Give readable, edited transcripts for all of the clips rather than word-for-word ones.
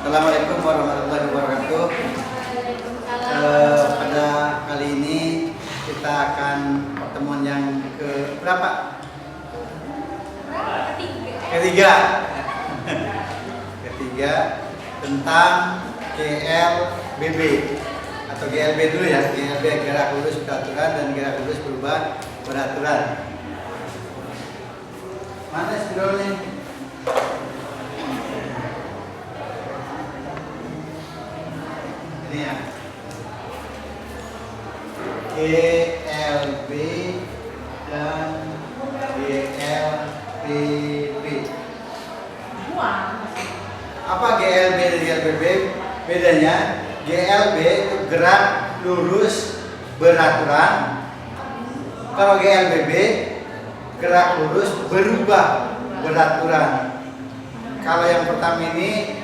Assalamualaikum warahmatullahi wabarakatuh. Pada kali ini kita akan pertemuan yang ke berapa? Ketiga tentang GLBB atau GLB dulu ya. GLB gerak lurus beraturan dan gerak lurus berubah beraturan. Mana spidolnya? Ini ya. GLB dan GLBB. Apa GLB dan GLBB? Bedanya GLB itu gerak lurus beraturan. Kalau GLBB gerak lurus berubah beraturan. Kalau yang pertama ini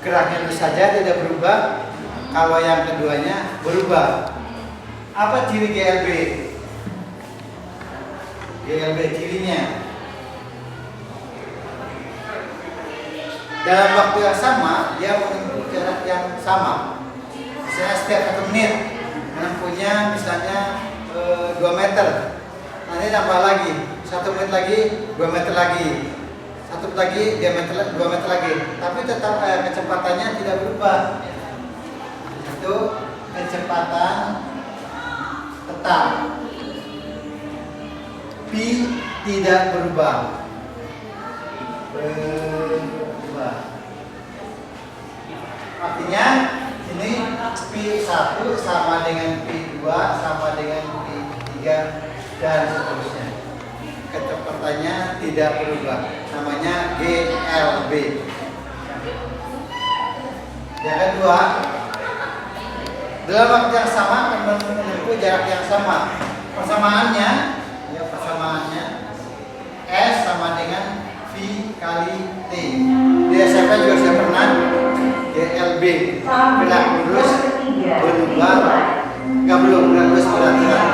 geraknya lurus saja tidak berubah. Kalau yang keduanya berubah. Apa ciri GLB? GLB cirinya dalam waktu yang sama dia menempuh jarak yang sama. Misalnya setiap 1 menit menempuhnya misalnya 2 meter. Nanti tambah lagi 1 menit lagi 2 meter lagi, 1 menit lagi diameter 2 meter lagi. Tapi tetap kecepatannya tidak berubah. Itu kecepatan tetap. Pi tidak berubah. Artinya ini Pi1 sama dengan Pi2 sama dengan Pi3 dan seterusnya. Kecepatannya tidak berubah. Namanya GLB. Yang kedua, dalam waktu yang sama akan menempuh jarak yang sama. Persamaannya S sama dengan V kali T. Di SMP juga saya pernah GLB gerak lurus berubah, nggak belum gerak lurus beraturan.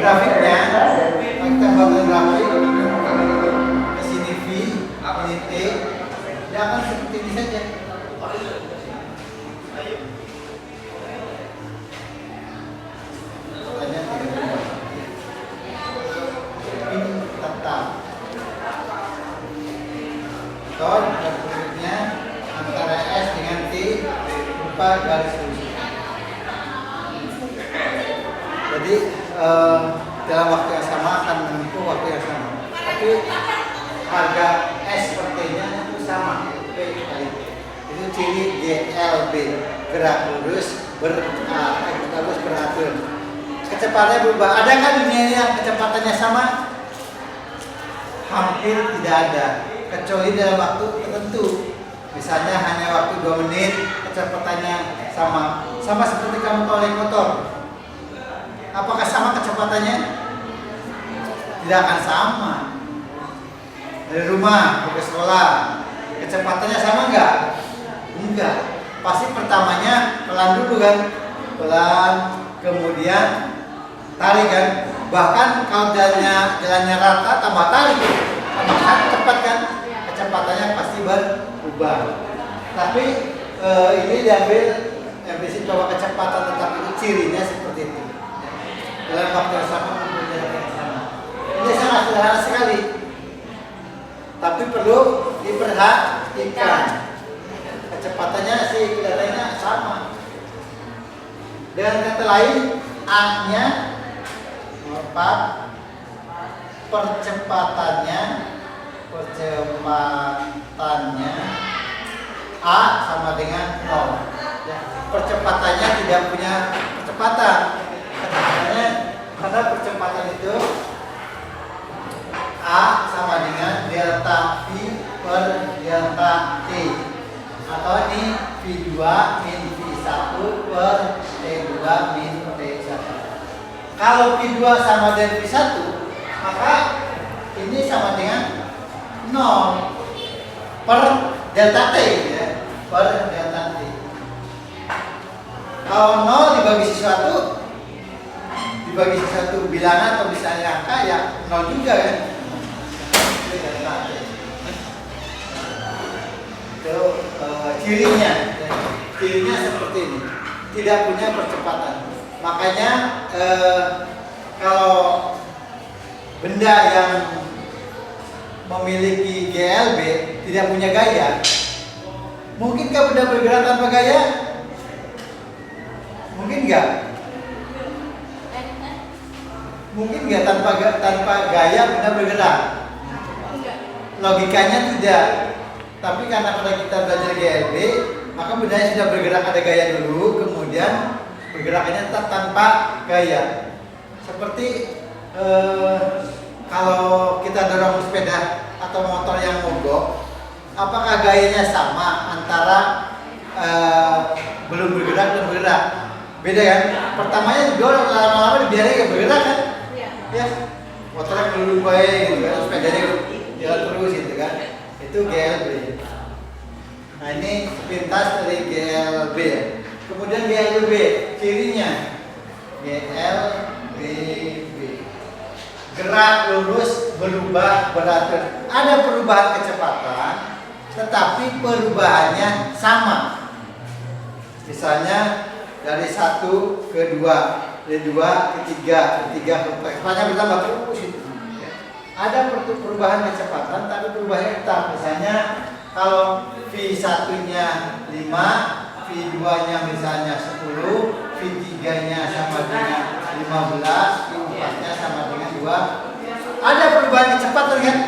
Grafiknya kita bangun grafik di sini V, ini T, dia akan seperti ini saja. Berikutnya antara S dengan T berupa garis lurus. Jadi dalam waktu yang sama akan menempuh waktu yang sama. Tapi harga S per T-nya itu sama. P kali T. Itu ciri GLB gerak lurus beratur. Kecepatannya berubah. Adakah dunia ini yang kecepatannya sama? Hampir tidak ada. Kecuali dalam waktu tertentu, misalnya hanya waktu 2 menit kecepatannya sama seperti kamu naik motor. Apakah sama kecepatannya? Tidak akan sama. Dari rumah ke sekolah kecepatannya sama enggak? Enggak. Pasti pertamanya pelan dulu kan, pelan, kemudian tarik kan. Bahkan kalau jalannya rata tambah tarik, tambah cepat kan. Kecepatannya pasti berubah. Tapi ini diambil prinsip bahwa kecepatan tetap itu cirinya seperti itu. Dalam waktu yang sama mempunyai yang sama. Ini sangat sederhana sekali. Tapi perlu diperhatikan. Kecepatannya sih kelihatannya sama. Dengan kata lain, A-nya 4, percepatannya A sama dengan 0. Ya, percepatannya tidak punya percepatan. Kecepatannya karena percepatan itu A sama dengan delta V per delta T. Atau ini V2 min V1 per T2 min T1. Kalau V2 sama dengan V1, maka ini sama dengan 0 per delta T ya, per delta T. Kalau 0 dibagi sesuatu bilangan atau misalnya angka ya 0 juga kan. Itu cirinya. Cirinya seperti ini. Tidak punya percepatan. Makanya kalau benda yang memiliki GLB tidak punya gaya, mungkinkah benda bergerak tanpa gaya? Mungkin nggak? Mungkin nggak tanpa gaya benda bergerak? Logikanya tidak. Tapi karena pada kita belajar GLB, maka bendanya sudah bergerak ada gaya dulu, kemudian pergerakannya tetap tanpa gaya. Seperti kalau kita dorong sepeda atau motor yang mogok, apakah gayanya sama antara belum bergerak dan bergerak? Beda kan? Pertamanya didorong, lama-lama dibiarin bergerak kan? Ya, motornya dulu baik gitu kan, sepedanya jalan terus gitu kan? Itu GLB. Nah ini sepintas dari GLB. Kemudian GLB, cirinya GLB, gerak lurus berubah beratur. Ada perubahan kecepatan, tetapi perubahannya sama. Misalnya dari 1 ke 2, dari 2 ke 3, ke 3 ke 4. Kecepatan bertambah terus itu. Ada perubahan kecepatan, tapi perubahannya tetap. Misalnya kalau V1-nya 5, V2-nya misalnya 10, V3-nya sama dengan 15, V4-nya sama dengan 2. Ada perubahan kecepatan kan?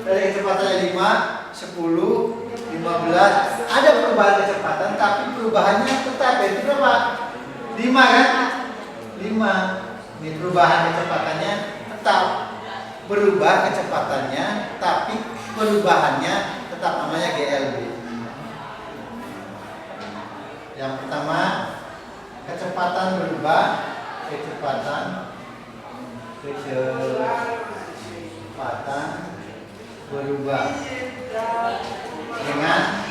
Dari kecepatannya 5, 10, 15. Ada perubahan kecepatan, tapi perubahannya tetap. Itu berapa? 5 kan? 5. Ini perubahan kecepatannya tetap. Berubah kecepatannya, tapi perubahannya tetap, namanya GLB. Yang pertama, kecepatan berubah, kecepatan berubah dengan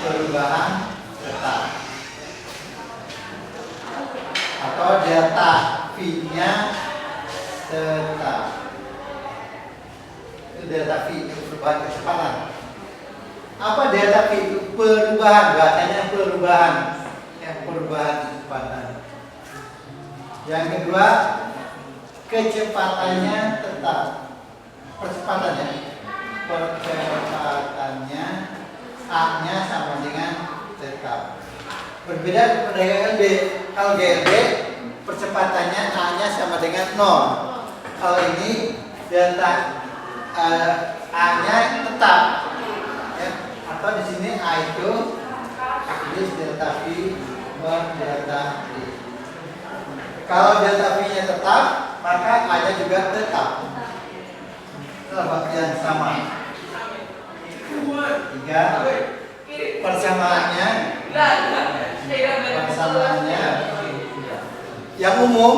perubahan tetap, atau delta V-nya tetap. Itu delta V, itu perubahan kecepatan. Apa delta V itu? Perubahan, bahasanya perubahan, ya, perubahan kecepatan. Yang kedua, kecepatannya tetap. Percepatannya A-nya sama dengan tetap. Berbeda pada GLB. Kalau GLB percepatannya A-nya sama dengan 0. Kalau ini delta A-nya tetap, ya. Atau di sini A itu delta V per delta V. Kalau delta V-nya tetap, maka A-nya juga tetap. Yang sama. 3. Persamaannya yang umum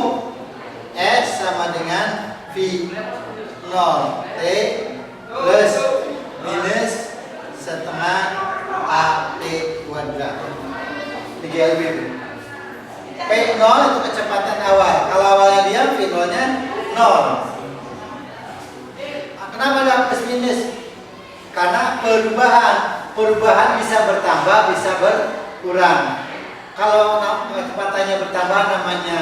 S sama dengan V 0 T plus minus setengah AT kuadrat. 3LB. P0 itu kecepatan awal. Kalau awalnya diam, V0 nya 0. Kenapa ada plus minus? Karena perubahan bisa bertambah, bisa berkurang. Kalau kecepatannya bertambah namanya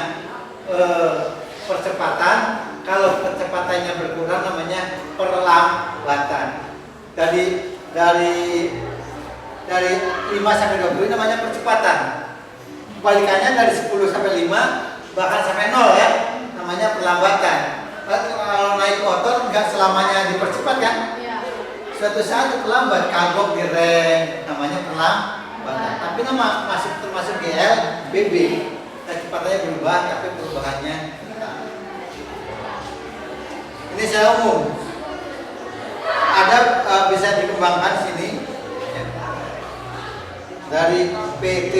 percepatan, kalau kecepatannya berkurang namanya perlambatan. Dari 5 sampai 20 namanya percepatan. Kebalikannya dari 10 sampai 5 bahkan sampai 0 ya, namanya perlambatan. Kalau naik motor nggak selamanya dipercepat kan? Suatu saat itu terlambat, kagok direm, namanya perlambatan. Tapi masih termasuk GLBB. Kecepatannya berubah, tapi perubahannya tetap. Ini secara umum. Ada bisa dikembangkan sini ya. Dari PT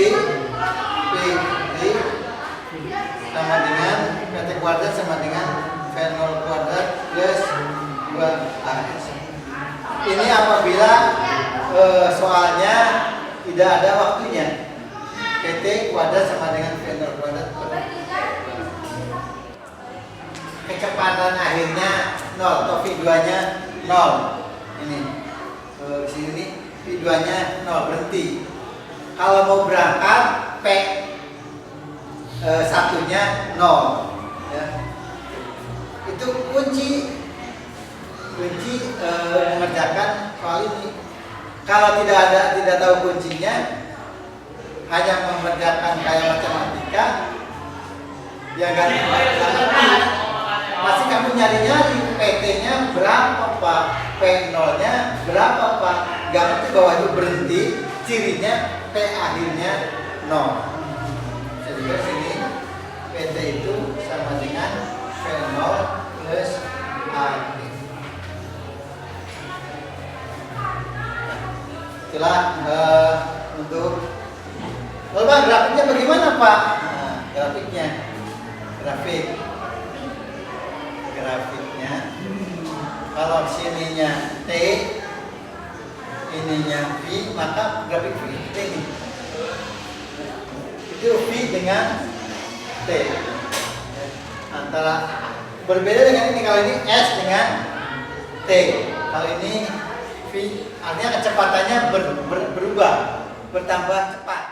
sama dengan PT kuadrat sama dengan V0 kuadrat plus 2AS. Ini apabila soalnya tidak ada waktunya. PT kuadrat sama dengan V0 kuadrat. Kecepatan akhirnya 0 atau V2 nya 0. Ini sini V2 tujuannya nol, berhenti. Kalau mau berangkat P satunya nol, ya. Itu kunci mengerjakan soal ini. Kalau tidak tahu kuncinya, hanya mengerjakan kayak matematika, ya kan? Pasti kamu nyari-nyari PT-nya berapa Pak, P0-nya berapa Pak, gak ngerti bahwa itu berhenti, cirinya P akhirnya 0. Jadi ke sini PT itu sama dengan V0 plus A. Itulah untuk lalu Pak, grafiknya bagaimana Pak? Nah, grafiknya kalau sininya T, ininya V, maka grafik V itu ini. Itu V dengan T. Antara berbeda dengan ini, kalau ini S dengan T. Kalau ini V, artinya kecepatannya berubah, bertambah cepat.